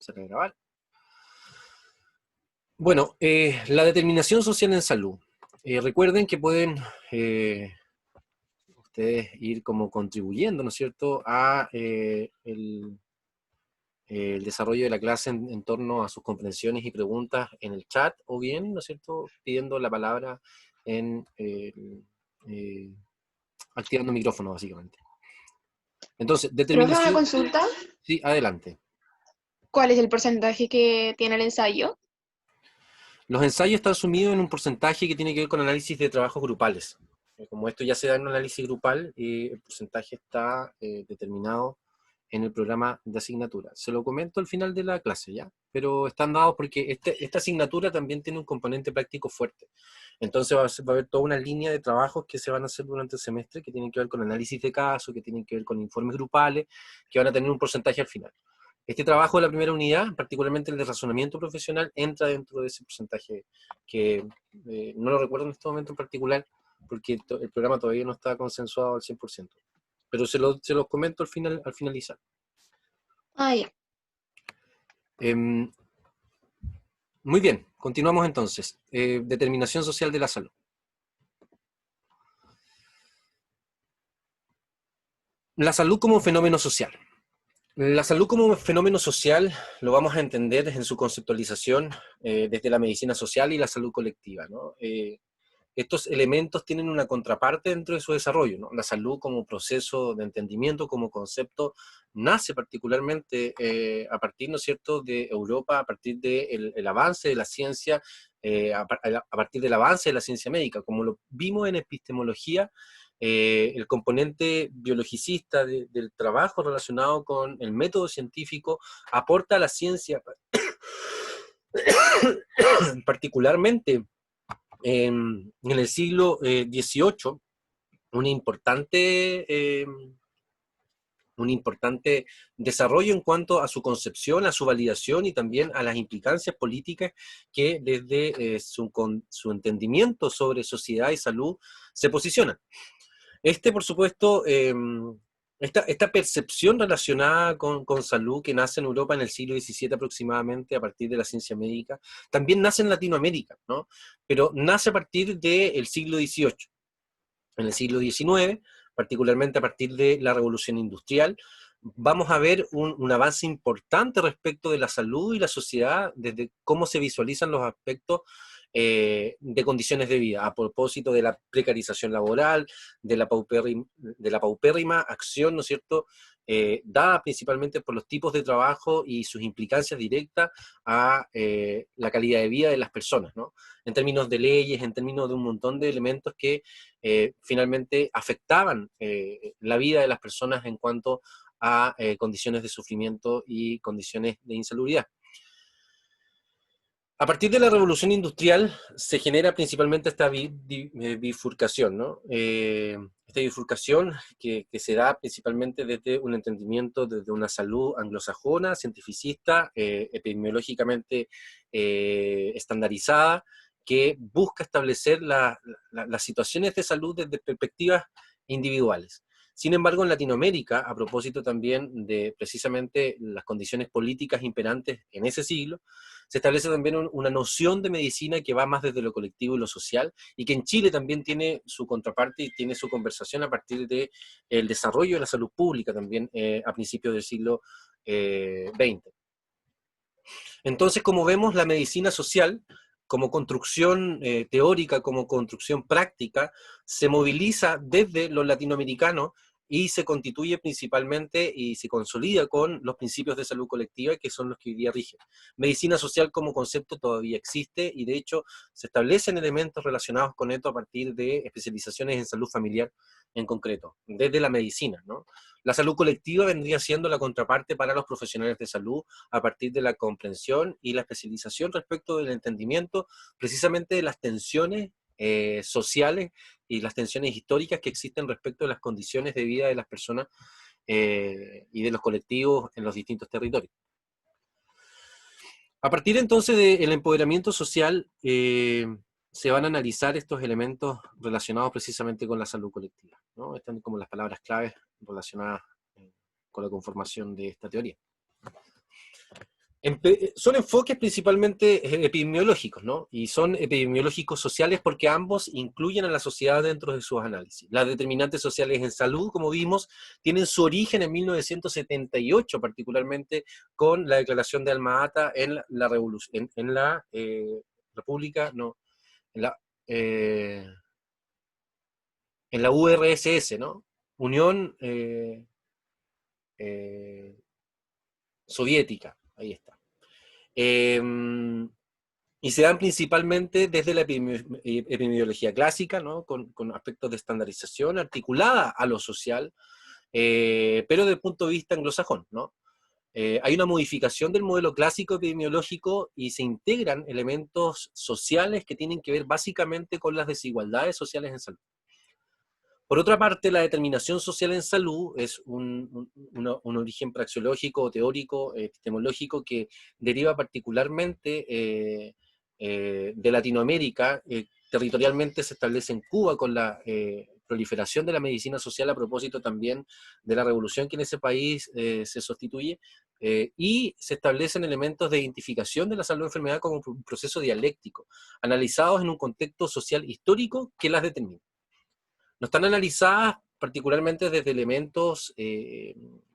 empezar a grabar. Bueno, la determinación social en salud. Recuerden que pueden ustedes ir como contribuyendo, ¿no es cierto?, a el desarrollo de la clase en torno a sus comprensiones y preguntas en el chat, o bien, ¿no es cierto?, pidiendo la palabra en activando micrófono, básicamente. Entonces, Profe, una determinación... consulta. Sí, adelante. ¿Cuál es el porcentaje que tiene el ensayo? Los ensayos están sumidos en un porcentaje que tiene que ver con análisis de trabajos grupales. Como esto ya se da en un análisis grupal, el porcentaje está determinado en el programa de asignatura. Se lo comento al final de la clase, ¿ya? Pero están dados porque esta asignatura también tiene un componente práctico fuerte. Entonces va a haber toda una línea de trabajos que se van a hacer durante el semestre que tienen que ver con análisis de casos, que tienen que ver con informes grupales, que van a tener un porcentaje al final. Este trabajo de la primera unidad, particularmente el de razonamiento profesional, entra dentro de ese porcentaje que no lo recuerdo en este momento en particular, porque el programa todavía no está consensuado al 100%. Pero se los comento al finalizar. Ah, ya. Muy bien, continuamos entonces. Determinación social de la salud. La salud como fenómeno social. La salud como fenómeno social lo vamos a entender en su conceptualización desde la medicina social y la salud colectiva, ¿no? Estos elementos tienen una contraparte dentro de su desarrollo, ¿no? La salud como proceso de entendimiento, como concepto, nace particularmente a partir, ¿no es cierto?, de Europa, a partir del el avance de la ciencia, a partir del avance de la ciencia médica. Como lo vimos en epistemología, el componente biologicista del trabajo relacionado con el método científico aporta a la ciencia, particularmente en el siglo XVIII, un importante desarrollo en cuanto a su concepción, a su validación y también a las implicancias políticas que desde su entendimiento sobre sociedad y salud se posicionan. Por supuesto, esta percepción relacionada con salud que nace en Europa en el siglo XVII aproximadamente a partir de la ciencia médica, también nace en Latinoamérica, ¿no? Pero nace a partir del siglo XVIII. En el siglo XIX, particularmente a partir de la Revolución Industrial, vamos a ver un avance importante respecto de la salud y la sociedad, desde cómo se visualizan los aspectos de condiciones de vida, a propósito de la precarización laboral, de la paupérrima acción, ¿no es cierto?, dada principalmente por los tipos de trabajo y sus implicancias directas a la calidad de vida de las personas, ¿no? En términos de leyes, en términos de un montón de elementos que finalmente afectaban la vida de las personas en cuanto a condiciones de sufrimiento y condiciones de insalubridad. A partir de la Revolución Industrial se genera principalmente esta bifurcación, ¿no? Esta bifurcación que se da principalmente desde un entendimiento, desde una salud anglosajona, cientificista, epidemiológicamente estandarizada, que busca establecer las situaciones de salud desde perspectivas individuales. Sin embargo, en Latinoamérica, a propósito también de precisamente las condiciones políticas imperantes en ese siglo, se establece también una noción de medicina que va más desde lo colectivo y lo social, y que en Chile también tiene su contraparte y tiene su conversación a partir del desarrollo de la salud pública también a principios del siglo XX. Entonces, como vemos, la medicina social, como construcción teórica, como construcción práctica, se moviliza desde los latinoamericanos y se constituye principalmente y se consolida con los principios de salud colectiva que son los que hoy día rigen. Medicina social como concepto todavía existe y de hecho se establecen elementos relacionados con esto a partir de especializaciones en salud familiar en concreto, desde la medicina, ¿no? La salud colectiva vendría siendo la contraparte para los profesionales de salud a partir de la comprensión y la especialización respecto del entendimiento precisamente de las tensiones sociales y las tensiones históricas que existen respecto de las condiciones de vida de las personas y de los colectivos en los distintos territorios. A partir entonces del empoderamiento social se van a analizar estos elementos relacionados precisamente con la salud colectiva, ¿no? Están como las palabras claves relacionadas con la conformación de esta teoría. Son enfoques principalmente epidemiológicos, ¿no? Y son epidemiológicos sociales porque ambos incluyen a la sociedad dentro de sus análisis. Las determinantes sociales en salud, como vimos, tienen su origen en 1978, particularmente con la declaración de Alma Ata en la revolución, en la República, no, en la, eh, en la URSS, ¿no? Unión eh, Soviética, ahí está. Eh, y se dan principalmente desde la epidemiología clásica, ¿no? Con aspectos de estandarización articulada a lo social, pero desde el punto de vista anglosajón, ¿no? Hay una modificación del modelo clásico epidemiológico y se integran elementos sociales que tienen que ver básicamente con las desigualdades sociales en salud. Por otra parte, la determinación social en salud es un origen praxeológico, teórico, epistemológico que deriva particularmente de Latinoamérica. Territorialmente se establece en Cuba con la proliferación de la medicina social a propósito también de la revolución que en ese país se sustituye, y se establecen elementos de identificación de la salud y enfermedad como un proceso dialéctico, analizados en un contexto social histórico que las determina. No están analizadas particularmente desde elementos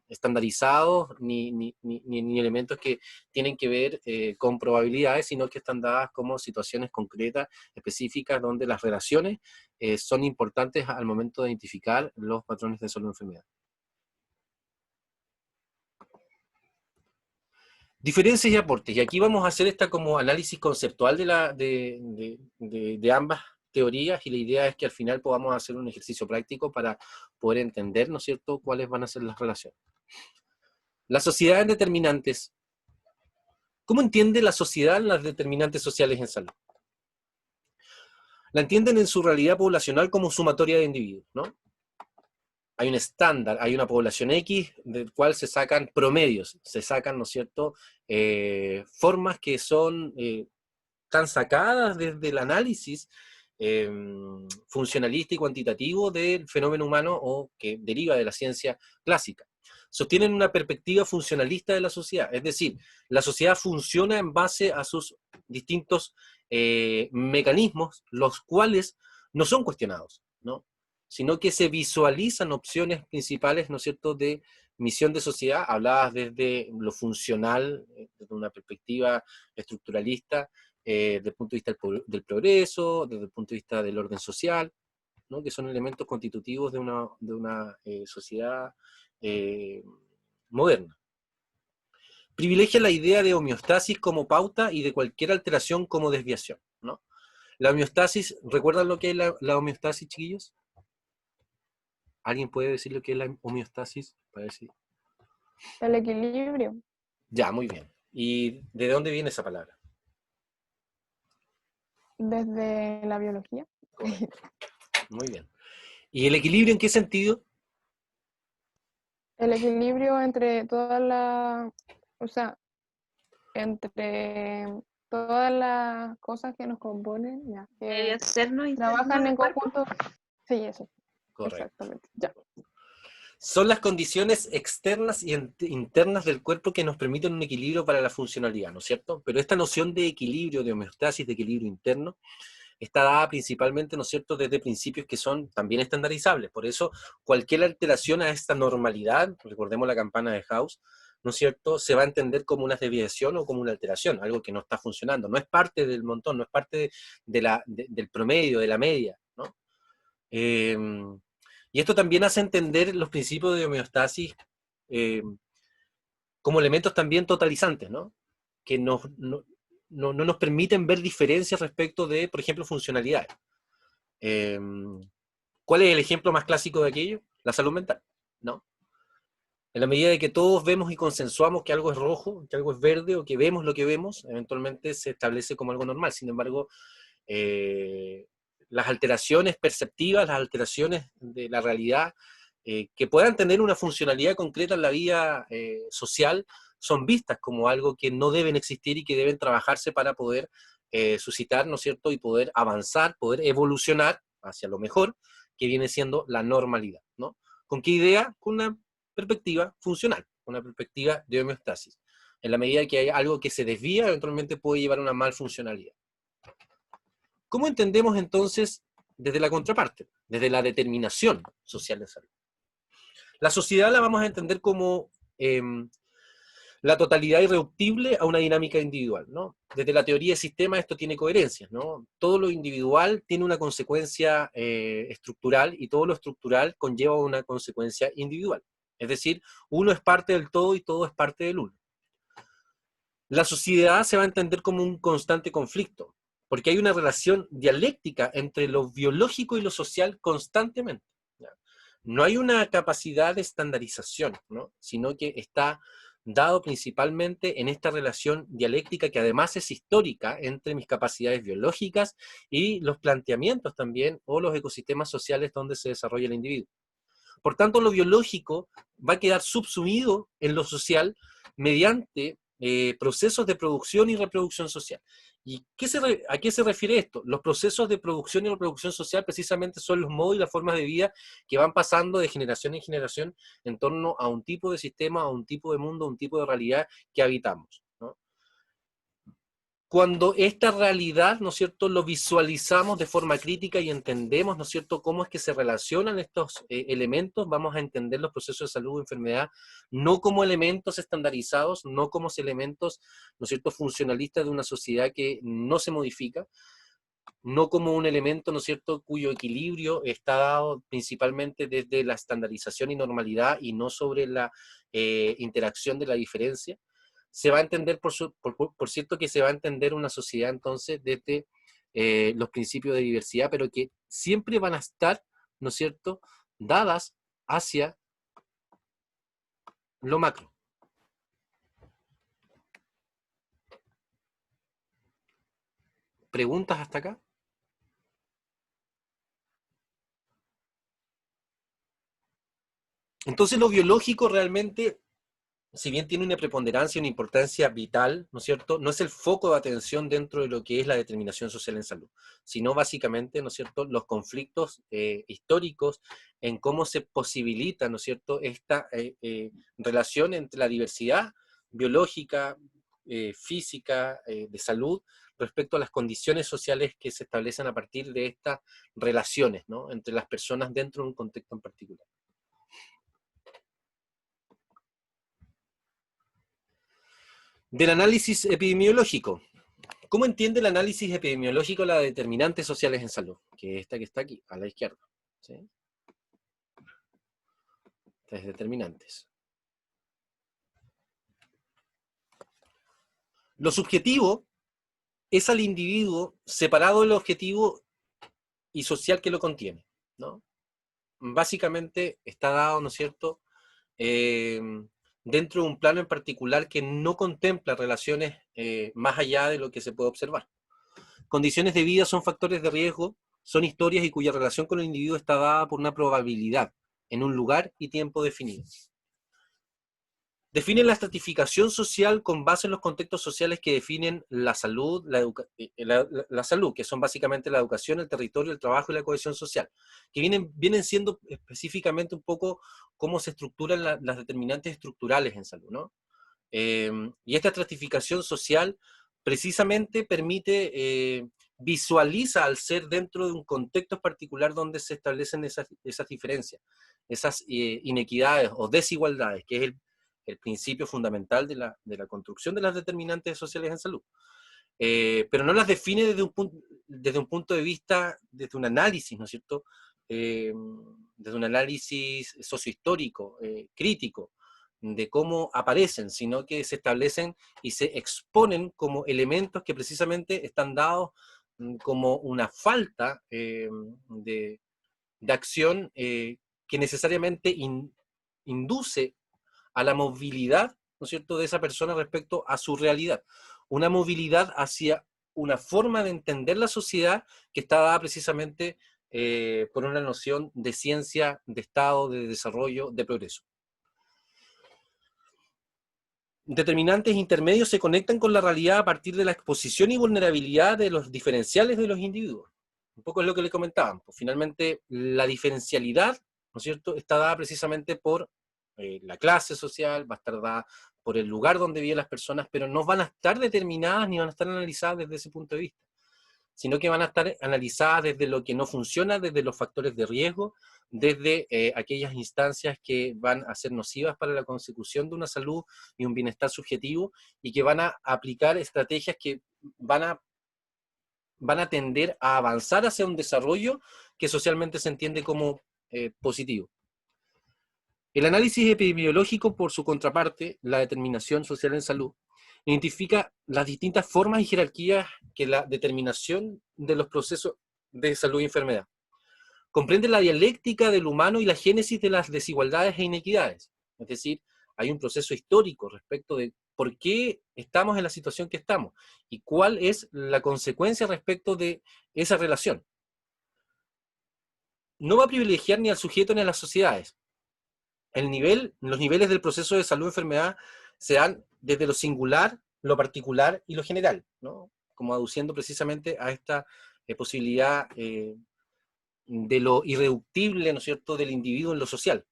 estandarizados ni elementos que tienen que ver con probabilidades, sino que están dadas como situaciones concretas, específicas, donde las relaciones son importantes al momento de identificar los patrones de salud y enfermedad. Diferencias y aportes. Y aquí vamos a hacer esta como análisis conceptual de ambas teorías, y la idea es que al final podamos hacer un ejercicio práctico para poder entender, ¿no es cierto?, cuáles van a ser las relaciones. Las sociedades determinantes. ¿Cómo entiende la sociedad las determinantes sociales en salud? La entienden en su realidad poblacional como sumatoria de individuos, ¿no? Hay un estándar, hay una población X del cual se sacan promedios, se sacan, ¿no es cierto?, formas que son tan sacadas desde el análisis funcionalista y cuantitativo del fenómeno humano o que deriva de la ciencia clásica. Sostienen una perspectiva funcionalista de la sociedad, es decir, la sociedad funciona en base a sus distintos mecanismos, los cuales no son cuestionados, ¿no?, sino que se visualizan opciones principales, ¿no es cierto?, de misión de sociedad, habladas desde lo funcional, desde una perspectiva estructuralista, desde el punto de vista del progreso, desde el punto de vista del orden social, ¿no?, que son elementos constitutivos de una sociedad moderna. Privilegia la idea de homeostasis como pauta y de cualquier alteración como desviación, ¿no? La homeostasis, ¿recuerdan lo que es la homeostasis, chiquillos? ¿Alguien puede decir lo que es la homeostasis? Para ver si... El equilibrio. Ya, muy bien. ¿Y de dónde viene esa palabra? Desde la biología. Correcto. Muy bien. ¿Y el equilibrio en qué sentido? El equilibrio entre todas las, o sea, entre todas las cosas que nos componen, ya, Medio que externo, interno trabajan del en cuerpo. conjunto. Sí, eso, Correcto. exactamente. Ya. Son las condiciones externas y internas del cuerpo que nos permiten un equilibrio para la funcionalidad, ¿no es cierto? Pero esta noción de equilibrio, de homeostasis, de equilibrio interno, está dada principalmente, ¿no es cierto?, desde principios que son también estandarizables. Por eso, cualquier alteración a esta normalidad, recordemos la campana de Gauss, ¿no es cierto?, se va a entender como una desviación o como una alteración, algo que no está funcionando, no es parte del montón, no es parte del promedio, de la media, ¿no? Y esto también hace entender los principios de homeostasis eh, como elementos también totalizantes, ¿no?, que no nos permiten ver diferencias respecto de, por ejemplo, funcionalidades. ¿Cuál es el ejemplo más clásico de aquello? La salud mental, ¿no? En la medida de que todos vemos y consensuamos que algo es rojo, que algo es verde, o que vemos lo que vemos, eventualmente se establece como algo normal. Sin embargo, las alteraciones perceptivas, las alteraciones de la realidad, que puedan tener una funcionalidad concreta en la vida social, son vistas como algo que no deben existir y que deben trabajarse para poder suscitar, ¿no es cierto?, y poder avanzar, poder evolucionar hacia lo mejor, que viene siendo la normalidad, ¿no? ¿Con qué idea? Con una perspectiva funcional, una perspectiva de homeostasis. En la medida que hay algo que se desvía, eventualmente puede llevar a una malfuncionalidad. ¿Cómo entendemos entonces desde la contraparte, desde la determinación social de salud? La sociedad la vamos a entender como la totalidad irreductible a una dinámica individual, ¿no? Desde la teoría de sistemas esto tiene coherencias, ¿no? Todo lo individual tiene una consecuencia estructural y todo lo estructural conlleva una consecuencia individual. Es decir, uno es parte del todo y todo es parte del uno. La sociedad se va a entender como un constante conflicto, porque hay una relación dialéctica entre lo biológico y lo social constantemente, ¿ya? No hay una capacidad de estandarización, ¿no? Sino que está dado principalmente en esta relación dialéctica que además es histórica entre mis capacidades biológicas y los planteamientos también o los ecosistemas sociales donde se desarrolla el individuo. Por tanto, lo biológico va a quedar subsumido en lo social mediante procesos de producción y reproducción social. ¿Y a qué se refiere esto? Los procesos de producción y reproducción social precisamente son los modos y las formas de vida que van pasando de generación en generación en torno a un tipo de sistema, a un tipo de mundo, a un tipo de realidad que habitamos, ¿no? Cuando esta realidad, ¿no es cierto?, lo visualizamos de forma crítica y entendemos, ¿no es cierto?, cómo es que se relacionan estos elementos, vamos a entender los procesos de salud o enfermedad no como elementos estandarizados, no como elementos, ¿no es cierto?, funcionalistas de una sociedad que no se modifica, no como un elemento, ¿no es cierto?, cuyo equilibrio está dado principalmente desde la estandarización y normalidad y no sobre la interacción de la diferencia. Se va a entender, por cierto, que se va a entender una sociedad entonces desde los principios de diversidad, pero que siempre van a estar, ¿no es cierto?, dadas hacia lo macro. ¿Preguntas hasta acá? Entonces lo biológico realmente, si bien tiene una preponderancia, una importancia vital, ¿no es cierto?, no es el foco de atención dentro de lo que es la determinación social en salud, sino básicamente, ¿no es cierto?, los conflictos históricos en cómo se posibilita, ¿no es cierto?, esta relación entre la diversidad biológica, física, de salud, respecto a las condiciones sociales que se establecen a partir de estas relaciones, ¿no?, entre las personas dentro de un contexto en particular. Del análisis epidemiológico. ¿Cómo entiende el análisis epidemiológico las determinantes sociales en salud? Que es esta que está aquí, a la izquierda, ¿sí? Estas determinantes. Lo subjetivo es al individuo separado del objetivo y social que lo contiene, ¿no? Básicamente está dado, ¿no es cierto?, dentro de un plano en particular que no contempla relaciones más allá de lo que se puede observar. Condiciones de vida son factores de riesgo, son historias y cuya relación con el individuo está dada por una probabilidad, en un lugar y tiempo definido. Define la estratificación social con base en los contextos sociales que definen la salud, la salud, que son básicamente la educación, el territorio, el trabajo y la cohesión social, que vienen siendo específicamente un poco cómo se estructuran las determinantes estructurales en salud, ¿no? Y esta estratificación social precisamente permite, visualiza al ser dentro de un contexto particular donde se establecen esas diferencias, esas inequidades o desigualdades, que es el principio fundamental de la construcción de las determinantes sociales en salud. Pero no las define desde un punto de vista, desde un análisis, ¿no es cierto?, desde un análisis sociohistórico, crítico, de cómo aparecen, sino que se establecen y se exponen como elementos que precisamente están dados como una falta de acción que necesariamente induce a la movilidad, ¿no es cierto?, de esa persona respecto a su realidad. Una movilidad hacia una forma de entender la sociedad que está dada precisamente por una noción de ciencia, de estado, de desarrollo, de progreso. Determinantes intermedios se conectan con la realidad a partir de la exposición y vulnerabilidad de los diferenciales de los individuos. Un poco es lo que le comentaban. Pues finalmente, la diferencialidad, ¿no es cierto?, está dada precisamente por la clase social, va a estar dada por el lugar donde viven las personas, pero no van a estar determinadas ni van a estar analizadas desde ese punto de vista, sino que van a estar analizadas desde lo que no funciona, desde los factores de riesgo, desde aquellas instancias que van a ser nocivas para la consecución de una salud y un bienestar subjetivo, y que van a aplicar estrategias que van a tender a avanzar hacia un desarrollo que socialmente se entiende como positivo. El análisis epidemiológico, por su contraparte, la determinación social en salud, identifica las distintas formas y jerarquías que la determinación de los procesos de salud y enfermedad. Comprende la dialéctica del humano y la génesis de las desigualdades e inequidades. Es decir, hay un proceso histórico respecto de por qué estamos en la situación que estamos y cuál es la consecuencia respecto de esa relación. No va a privilegiar ni al sujeto ni a las sociedades. Los niveles del proceso de salud-enfermedad se dan desde lo singular, lo particular y lo general, ¿no? Como aduciendo precisamente a esta posibilidad de lo irreductible, ¿no es cierto?, del individuo en lo social.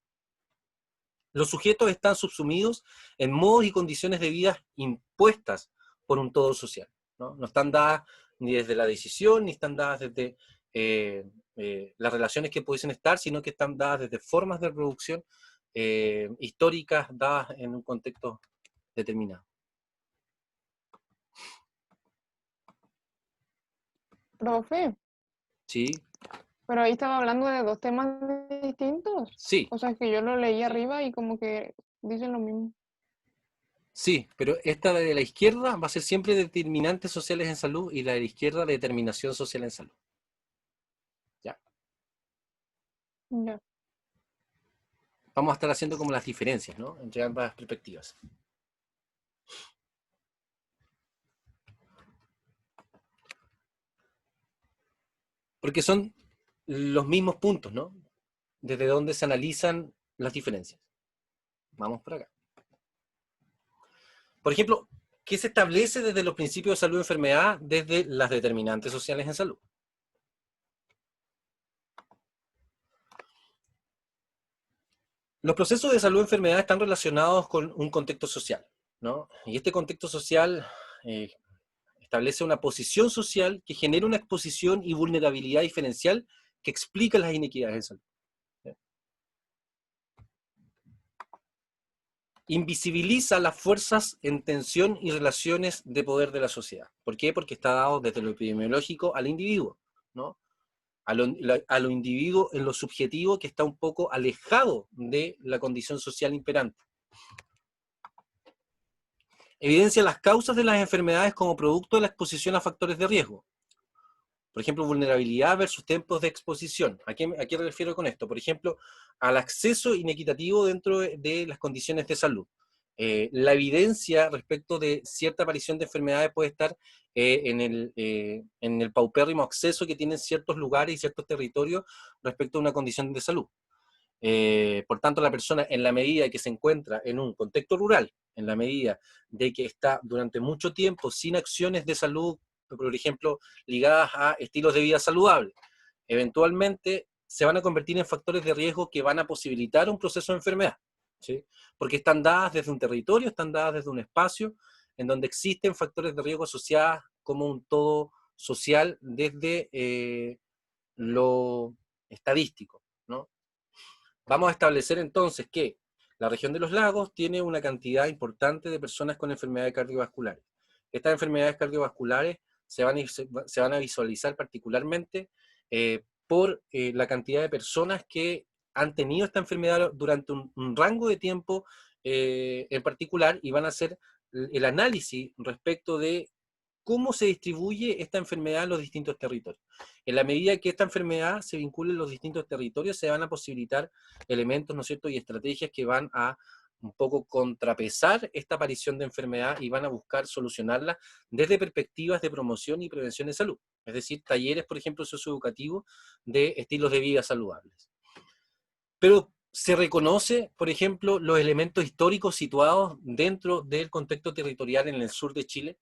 Los sujetos están subsumidos en modos y condiciones de vida impuestas por un todo social, ¿no? No están dadas ni desde la decisión, ni están dadas desde las relaciones que pudiesen estar, sino que están dadas desde formas de reproducción históricas dadas en un contexto determinado. Profe, ¿Sí? pero ahí estaba hablando de dos temas distintos. Sí, O sea, que yo lo leí arriba y como que dicen lo mismo. sí, pero esta de la izquierda va a ser siempre determinantes sociales en salud y la de la izquierda determinación social en salud. Ya. Ya. Vamos a estar haciendo como las diferencias, ¿no?, entre ambas perspectivas. Porque son los mismos puntos, ¿no?, desde donde se analizan las diferencias. Vamos por acá. Por ejemplo, ¿qué se establece desde los principios de salud y enfermedad desde las determinantes sociales en salud? Los procesos de salud y enfermedad están relacionados con un contexto social, ¿no? Y este contexto social establece una posición social que genera una exposición y vulnerabilidad diferencial que explica las inequidades en salud. Invisibiliza las fuerzas en tensión y relaciones de poder de la sociedad. ¿Por qué? Porque está dado desde lo epidemiológico al individuo, ¿no? A lo individuo en lo subjetivo, que está un poco alejado de la condición social imperante. Evidencia las causas de las enfermedades como producto de la exposición a factores de riesgo. Por ejemplo, vulnerabilidad versus tiempos de exposición. ¿A qué me refiero con esto? Por ejemplo, al acceso inequitativo dentro de las condiciones de salud. La evidencia respecto de cierta aparición de enfermedades puede estar en el paupérrimo acceso que tienen ciertos lugares y ciertos territorios respecto a una condición de salud. Por tanto, la persona, en la medida que se encuentra en un contexto rural, en la medida de que está durante mucho tiempo sin acciones de salud, por ejemplo, ligadas a estilos de vida saludables, eventualmente se van a convertir en factores de riesgo que van a posibilitar un proceso de enfermedad, ¿sí? Porque están dadas desde un territorio, están dadas desde un espacio en donde existen factores de riesgo asociados como un todo social desde lo estadístico, ¿no? Vamos a establecer entonces que la región de los lagos tiene una cantidad importante de personas con enfermedades cardiovasculares. Estas enfermedades cardiovasculares se van a visualizar particularmente por la cantidad de personas que han tenido esta enfermedad durante un rango de tiempo en particular, y van a hacer el análisis respecto de cómo se distribuye esta enfermedad en los distintos territorios. En la medida que esta enfermedad se vincule en los distintos territorios, se van a posibilitar elementos, ¿no es cierto?, y estrategias que van a un poco contrapesar esta aparición de enfermedad y van a buscar solucionarla desde perspectivas de promoción y prevención de salud. Es decir, talleres, por ejemplo, socioeducativos de estilos de vida saludables. Pero se reconoce, por ejemplo, los elementos históricos situados dentro del contexto territorial en el sur de Chile.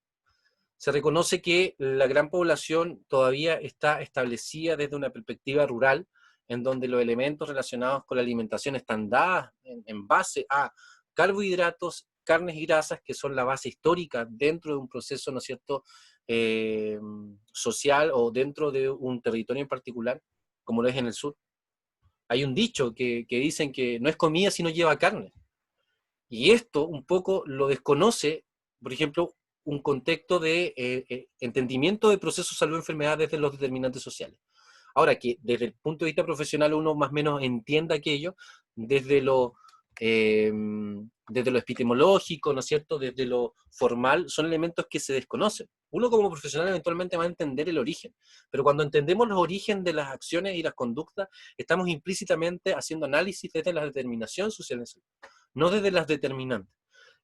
Se reconoce que la gran población todavía está establecida desde una perspectiva rural, en donde los elementos relacionados con la alimentación están dados en base a carbohidratos, carnes y grasas, que son la base histórica dentro de un proceso, ¿no es cierto?, social o dentro de un territorio en particular, como lo es en el sur. Hay un dicho que dicen que no es comida si no lleva carne. Y esto un poco lo desconoce, por ejemplo, un contexto de entendimiento de procesos salud-enfermedad desde los determinantes sociales. Ahora, que desde el punto de vista profesional uno más o menos entienda aquello, desde lo, eh, desde lo epistemológico, ¿no es cierto?, desde lo formal, son elementos que se desconocen. Uno como profesional eventualmente va a entender el origen, pero cuando entendemos los orígenes de las acciones y las conductas, estamos implícitamente haciendo análisis desde la determinación social, no desde las determinantes.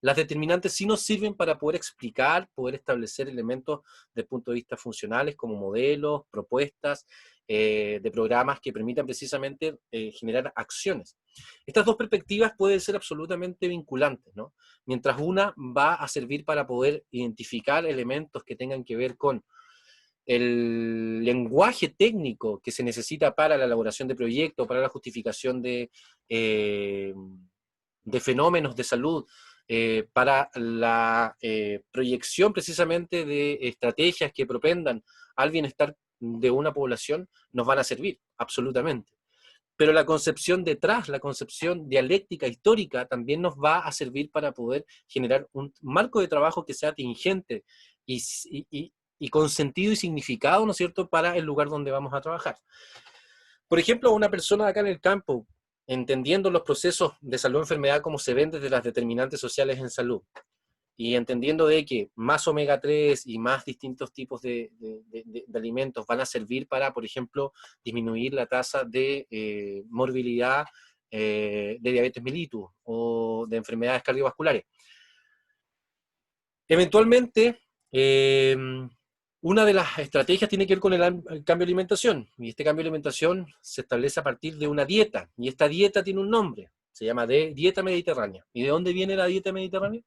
Las determinantes sí nos sirven para poder explicar, poder establecer elementos desde el punto de vista funcionales como modelos, propuestas, de programas que permitan precisamente generar acciones. Estas dos perspectivas pueden ser absolutamente vinculantes, ¿no? Mientras una va a servir para poder identificar elementos que tengan que ver con el lenguaje técnico que se necesita para la elaboración de proyectos, para la justificación de fenómenos de salud, para la proyección precisamente de estrategias que propendan al bienestar de una población, nos van a servir, absolutamente. Pero la concepción detrás, la concepción dialéctica, histórica, también nos va a servir para poder generar un marco de trabajo que sea tingente y con sentido y significado, ¿no es cierto?, para el lugar donde vamos a trabajar. Por ejemplo, una persona acá en el campo, entendiendo los procesos de salud-enfermedad como se ven desde las determinantes sociales en salud, y entendiendo de que más omega 3 y más distintos tipos de alimentos van a servir para, por ejemplo, disminuir la tasa de morbilidad de diabetes mellitus o de enfermedades cardiovasculares. Eventualmente, una de las estrategias tiene que ver con el cambio de alimentación, y este cambio de alimentación se establece a partir de una dieta, y esta dieta tiene un nombre, se llama dieta mediterránea. ¿Y de dónde viene la dieta mediterránea?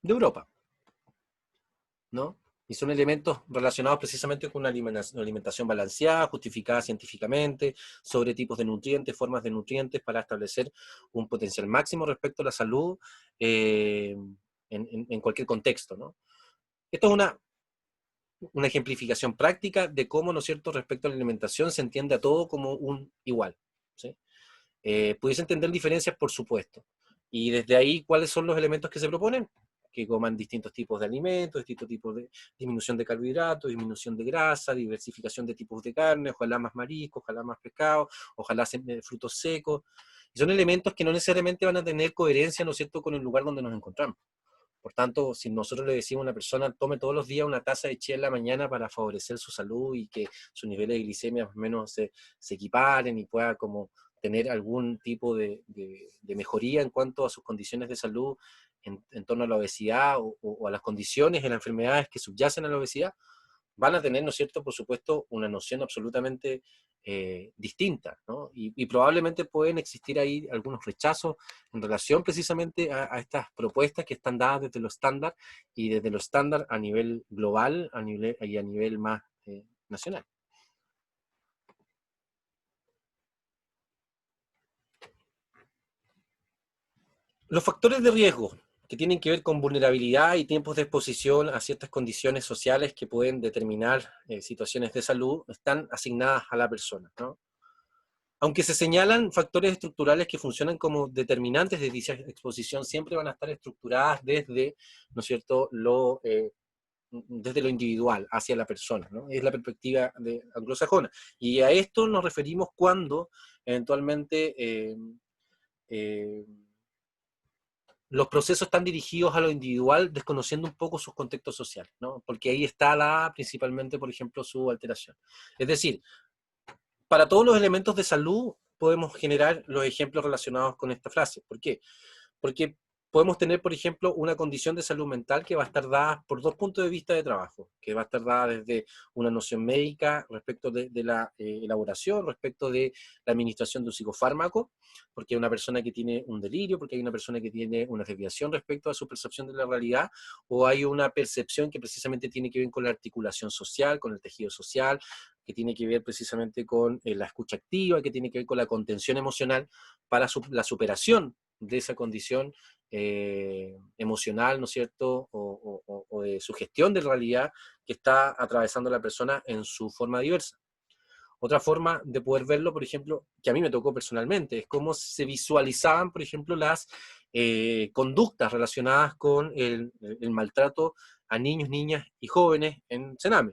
De Europa, ¿no? Y son elementos relacionados precisamente con una alimentación balanceada, justificada científicamente, sobre tipos de nutrientes, formas de nutrientes, para establecer un potencial máximo respecto a la salud en cualquier contexto, ¿no? Esto es una ejemplificación práctica de cómo, ¿no es cierto?, respecto a la alimentación se entiende a todo como un igual, ¿sí? Pudiese entender diferencias, por supuesto. Y desde ahí, ¿cuáles son los elementos que se proponen? Que coman distintos tipos de alimentos, distintos tipos de disminución de carbohidratos, disminución de grasa, diversificación de tipos de carne, ojalá más marisco, ojalá más pescado, ojalá frutos secos. Y son elementos que no necesariamente van a tener coherencia, ¿no es cierto?, con el lugar donde nos encontramos. Por tanto, si nosotros le decimos a una persona, tome todos los días una taza de chela en la mañana para favorecer su salud y que sus niveles de glicemia más o menos se equiparen y pueda como tener algún tipo de mejoría en cuanto a sus condiciones de salud en torno a la obesidad o a las condiciones en las enfermedades que subyacen a la obesidad, van a tener, ¿no es cierto?, por supuesto, una noción absolutamente distinta, ¿no? Y probablemente pueden existir ahí algunos rechazos en relación precisamente a estas propuestas que están dadas desde lo estándar y desde lo estándar a nivel global y a nivel más nacional. Los factores de riesgo que tienen que ver con vulnerabilidad y tiempos de exposición a ciertas condiciones sociales que pueden determinar situaciones de salud, están asignadas a la persona, ¿no? Aunque se señalan factores estructurales que funcionan como determinantes de dicha exposición, siempre van a estar estructuradas desde, ¿no es cierto?, desde lo individual hacia la persona, ¿no? Es la perspectiva anglosajona. Y a esto nos referimos cuando eventualmente los procesos están dirigidos a lo individual, desconociendo un poco sus contextos sociales, ¿no? Porque ahí está principalmente, por ejemplo, su alteración. Es decir, para todos los elementos de salud podemos generar los ejemplos relacionados con esta frase. ¿Por qué? Porque podemos tener, por ejemplo, una condición de salud mental que va a estar dada por dos puntos de vista de trabajo, que va a estar dada desde una noción médica respecto de la elaboración, respecto de la administración de un psicofármaco, porque hay una persona que tiene un delirio, porque hay una persona que tiene una desviación respecto a su percepción de la realidad, o hay una percepción que precisamente tiene que ver con la articulación social, con el tejido social, que tiene que ver precisamente con la escucha activa, que tiene que ver con la contención emocional para la superación de esa condición emocional, ¿no es cierto?, o de sugestión de realidad que está atravesando la persona en su forma diversa. Otra forma de poder verlo, por ejemplo, que a mí me tocó personalmente, es cómo se visualizaban, por ejemplo, las conductas relacionadas con el maltrato a niños, niñas y jóvenes en Sename.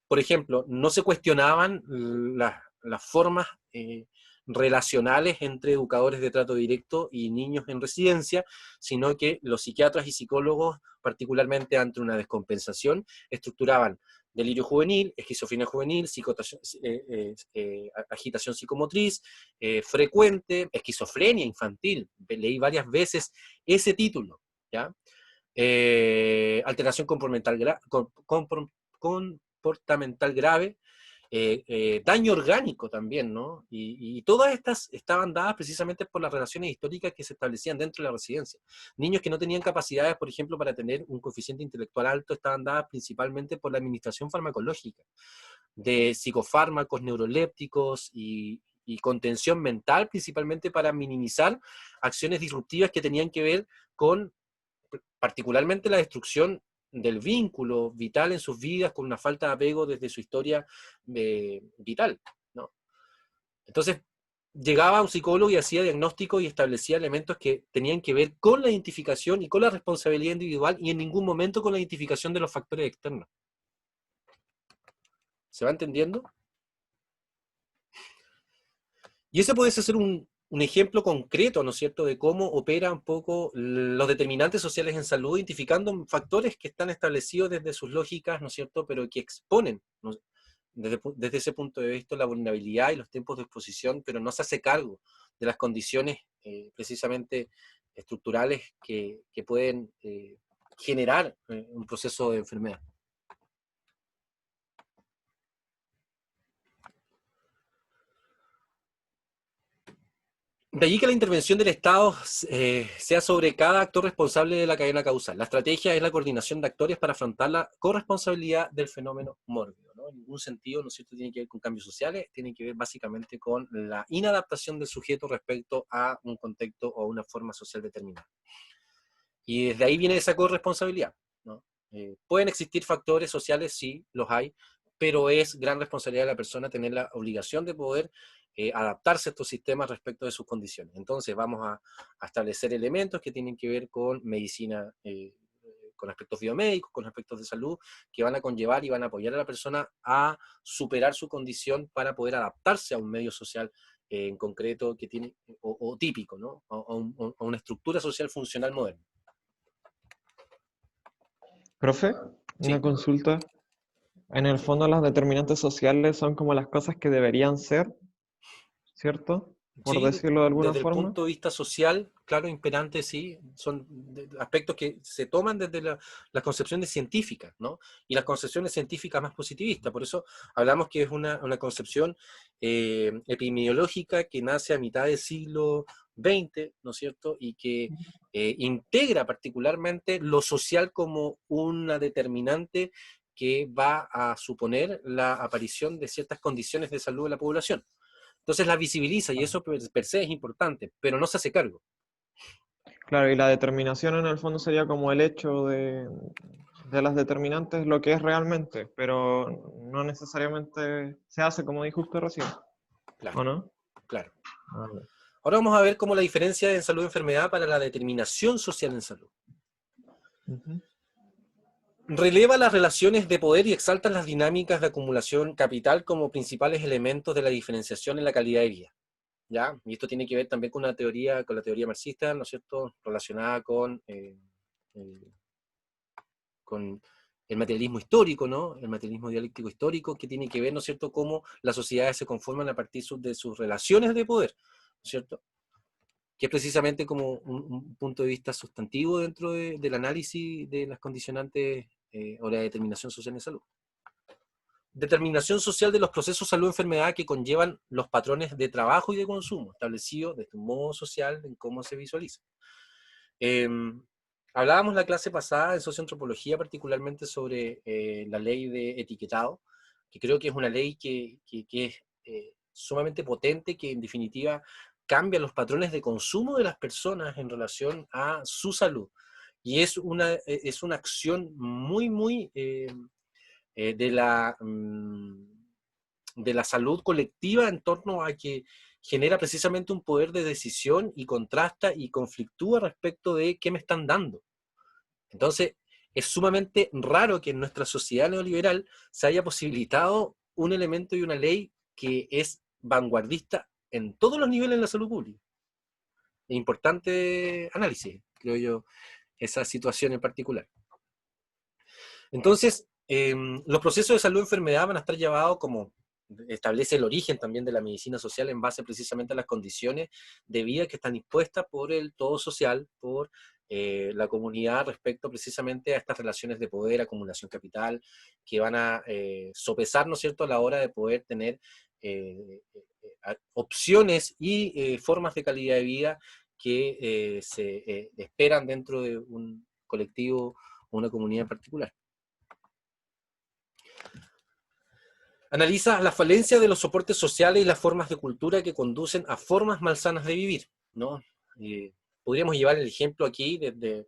Por ejemplo, no se cuestionaban las formas relacionales entre educadores de trato directo y niños en residencia, sino que los psiquiatras y psicólogos, particularmente ante una descompensación, estructuraban delirio juvenil, esquizofrenia juvenil, agitación psicomotriz, frecuente, esquizofrenia infantil. Leí varias veces ese título, ¿ya? Alteración comportamental grave, daño orgánico también, ¿no? Y todas estas estaban dadas precisamente por las relaciones históricas que se establecían dentro de la residencia. Niños que no tenían capacidades, por ejemplo, para tener un coeficiente intelectual alto, estaban dadas principalmente por la administración farmacológica, de psicofármacos, neurolépticos y contención mental, principalmente para minimizar acciones disruptivas que tenían que ver con particularmente la destrucción del vínculo vital en sus vidas, con una falta de apego desde su historia vital, ¿no? Entonces, llegaba un psicólogo y hacía diagnóstico y establecía elementos que tenían que ver con la identificación y con la responsabilidad individual, y en ningún momento con la identificación de los factores externos. ¿Se va entendiendo? Y ese puede ser un ejemplo concreto, ¿no es cierto?, de cómo opera un poco los determinantes sociales en salud, identificando factores que están establecidos desde sus lógicas, ¿no es cierto?, pero que exponen, ¿no?, desde ese punto de vista, la vulnerabilidad y los tiempos de exposición, pero no se hace cargo de las condiciones precisamente estructurales que pueden generar un proceso de enfermedad. De allí que la intervención del Estado sea sobre cada actor responsable de la cadena causal. La estrategia es la coordinación de actores para afrontar la corresponsabilidad del fenómeno mórbido, ¿no? En ningún sentido, ¿no es cierto?, tiene que ver con cambios sociales, tiene que ver básicamente con la inadaptación del sujeto respecto a un contexto o una forma social determinada. Y desde ahí viene esa corresponsabilidad, ¿no? Pueden existir factores sociales, sí, los hay, pero es gran responsabilidad de la persona tener la obligación de poder adaptarse a estos sistemas respecto de sus condiciones. Entonces vamos a establecer elementos que tienen que ver con medicina, con aspectos biomédicos, con aspectos de salud, que van a conllevar y van a apoyar a la persona a superar su condición para poder adaptarse a un medio social en concreto que tiene, o típico, ¿no? A una estructura social funcional moderna. Profe, una Sí. consulta. En el fondo las determinantes sociales son como las cosas que deberían ser, ¿cierto? Por Sí, decirlo de alguna desde el forma. punto de vista social, claro, imperante, sí, son aspectos que se toman desde las concepciones científicas, ¿no? Y las concepciones científicas más positivistas. Por eso hablamos que es una concepción epidemiológica que nace a mitad del siglo XX, ¿no es cierto? Y que integra particularmente lo social como una determinante que va a suponer la aparición de ciertas condiciones de salud de la población. Entonces la visibiliza y eso per se es importante, pero no se hace cargo. Claro, y la determinación en el fondo sería como el hecho de las determinantes, lo que es realmente, pero no necesariamente se hace como dijo usted recién, Claro, ¿o no? claro. Ah, ya. Ahora vamos a ver cómo la diferencia en salud y enfermedad para la determinación social en salud. Ujú. Releva las relaciones de poder y exalta las dinámicas de acumulación capital como principales elementos de la diferenciación en la calidad de vida, ¿ya? Y esto tiene que ver también con la teoría marxista, ¿no es cierto?, relacionada con el materialismo histórico, ¿no? El materialismo dialéctico histórico, que tiene que ver, ¿no es cierto?, cómo las sociedades se conforman a partir de sus relaciones de poder, ¿no es cierto?, que es precisamente como un punto de vista sustantivo dentro del análisis de las condicionantes o la determinación social en salud. Determinación social de los procesos salud-enfermedad que conllevan los patrones de trabajo y de consumo, establecidos desde un modo social en cómo se visualiza. Hablábamos la clase pasada en socioantropología particularmente sobre la ley de etiquetado, que creo que es una ley que es sumamente potente, que en definitiva cambia los patrones de consumo de las personas en relación a su salud. Y es una acción muy, muy de la salud colectiva en torno a que genera precisamente un poder de decisión y contrasta y conflictúa respecto de qué me están dando. Entonces, es sumamente raro que en nuestra sociedad neoliberal se haya posibilitado un elemento y una ley que es vanguardista en todos los niveles de la salud pública. Es importante análisis, creo yo, esa situación en particular. Entonces, los procesos de salud-enfermedad van a estar llevados como establece el origen también de la medicina social en base precisamente a las condiciones de vida que están impuestas por el todo social, por la comunidad respecto precisamente a estas relaciones de poder, acumulación capital, que van a sopesar, ¿no es cierto?, a la hora de poder tener opciones y formas de calidad de vida que se esperan dentro de un colectivo o una comunidad en particular. Analiza la falencia de los soportes sociales y las formas de cultura que conducen a formas malsanas de vivir, ¿no? Podríamos llevar el ejemplo aquí desde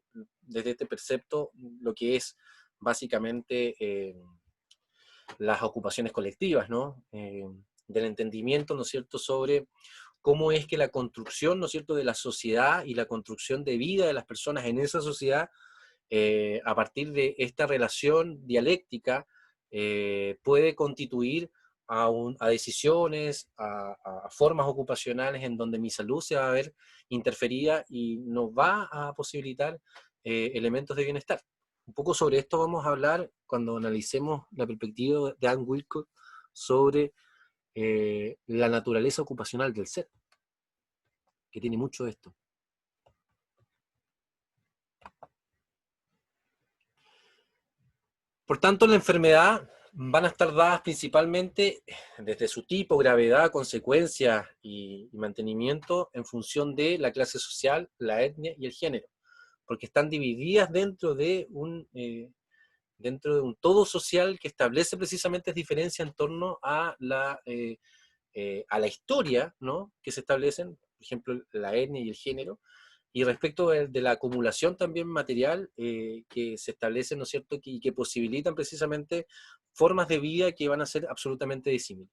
este precepto, lo que es básicamente las ocupaciones colectivas, ¿no? Del entendimiento, ¿no es cierto?, sobre cómo es que la construcción, ¿no es cierto?, de la sociedad y la construcción de vida de las personas en esa sociedad, a partir de esta relación dialéctica, puede constituir a decisiones, a formas ocupacionales en donde mi salud se va a ver interferida y nos va a posibilitar elementos de bienestar. Un poco sobre esto vamos a hablar cuando analicemos la perspectiva de Anne Wilcott sobre la naturaleza ocupacional del ser, que tiene mucho de esto. Por tanto, la enfermedad van a estar dadas principalmente desde su tipo, gravedad, consecuencia y mantenimiento en función de la clase social, la etnia y el género, porque están divididas dentro de un todo social que establece precisamente diferencia en torno a la historia, ¿no?, que se establecen, por ejemplo, la etnia y el género, y respecto de la acumulación también material que se establece, ¿no es cierto?, y que posibilitan precisamente formas de vida que van a ser absolutamente disímiles.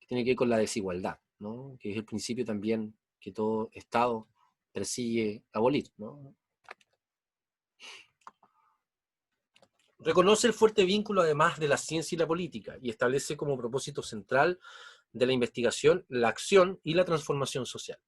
Tiene que ver con la desigualdad, ¿no?, que es el principio también que todo Estado persigue abolir, ¿no? Reconoce el fuerte vínculo además de la ciencia y la política y establece como propósito central de la investigación la acción y la transformación social.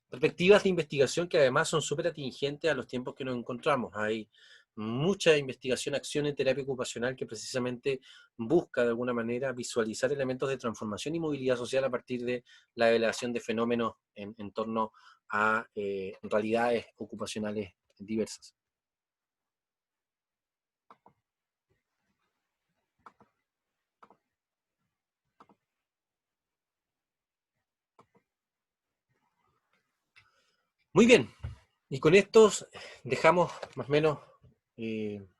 Perspectivas de investigación que además son súper atingentes a los tiempos que nos encontramos. Hay mucha investigación, acción en terapia ocupacional que precisamente busca de alguna manera visualizar elementos de transformación y movilidad social a partir de la evaluación de fenómenos en torno a realidades ocupacionales diversas. Muy bien, y con estos dejamos más o menos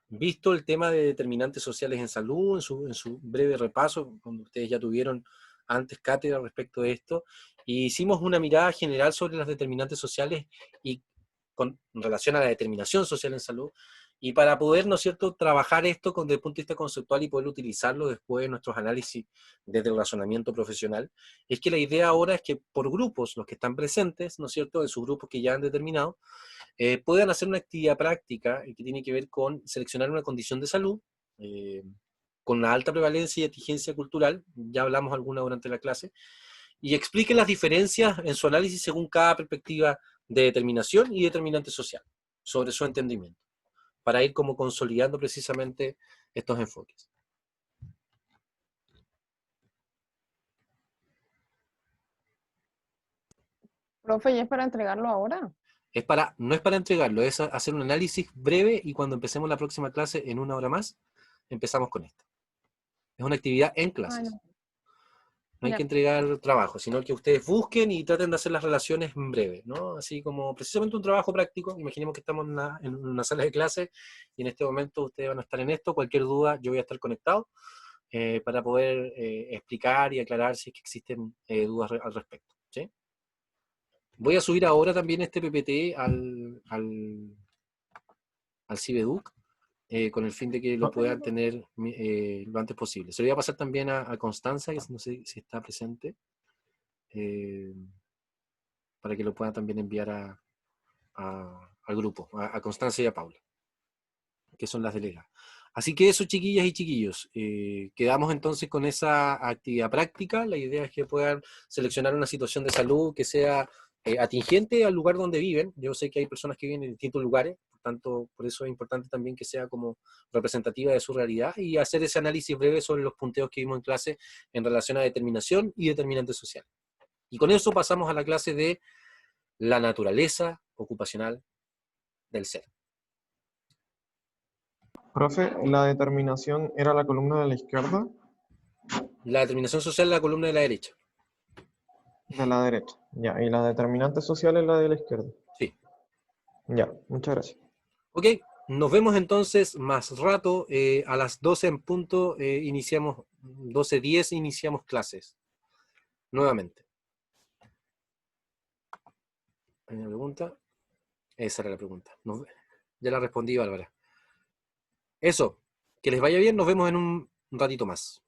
visto el tema de determinantes sociales en salud, en su breve repaso, donde ustedes ya tuvieron antes cátedra respecto de esto, y hicimos una mirada general sobre las determinantes sociales y con relación a la determinación social en salud, y para poder, ¿no es cierto?, trabajar esto desde el punto de vista conceptual y poder utilizarlo después en nuestros análisis desde el razonamiento profesional, es que la idea ahora es que por grupos, los que están presentes, ¿no es cierto?, en sus grupos que ya han determinado, puedan hacer una actividad práctica que tiene que ver con seleccionar una condición de salud, con una alta prevalencia y exigencia cultural, ya hablamos alguna durante la clase, y expliquen las diferencias en su análisis según cada perspectiva de determinación y determinante social, sobre su entendimiento, para ir como consolidando precisamente estos enfoques. Profe, ¿ya es para entregarlo ahora? No es para entregarlo, es hacer un análisis breve y cuando empecemos la próxima clase en 1 hora más, empezamos con esto. Es una actividad en clases. No. No hay Ya. que entregar trabajo, sino que ustedes busquen y traten de hacer las relaciones en breve, ¿no? Así como precisamente un trabajo práctico. Imaginemos que estamos en una sala de clase y en este momento ustedes van a estar en esto. Cualquier duda, yo voy a estar conectado para poder explicar y aclarar si es que existen dudas al respecto, ¿sí? Voy a subir ahora también este PPT al Cibeduc, con el fin de que lo puedan tener lo antes posible. Se lo voy a pasar también a Constanza, que no sé si está presente, para que lo puedan también enviar al grupo, a Constanza y a Paula, que son las delegadas. Así que eso, chiquillas y chiquillos, quedamos entonces con esa actividad práctica. La idea es que puedan seleccionar una situación de salud que sea atingente al lugar donde viven. Yo sé que hay personas que viven en distintos lugares, por tanto, por eso es importante también que sea como representativa de su realidad y hacer ese análisis breve sobre los punteos que vimos en clase en relación a determinación y determinante social. Y con eso pasamos a la clase de la naturaleza ocupacional del ser. Profe, la determinación era la columna de la izquierda, La determinación social es la columna de la derecha. de la derecha. Ya, y la determinante social es la de la izquierda. Sí. Ya, muchas gracias. Ok, nos vemos entonces más rato. A las 12 en punto iniciamos, 12:10 iniciamos clases. Nuevamente. ¿Hay una pregunta? Esa era la pregunta. Ya la respondí, Bárbara. Eso, que les vaya bien, nos vemos en un ratito más.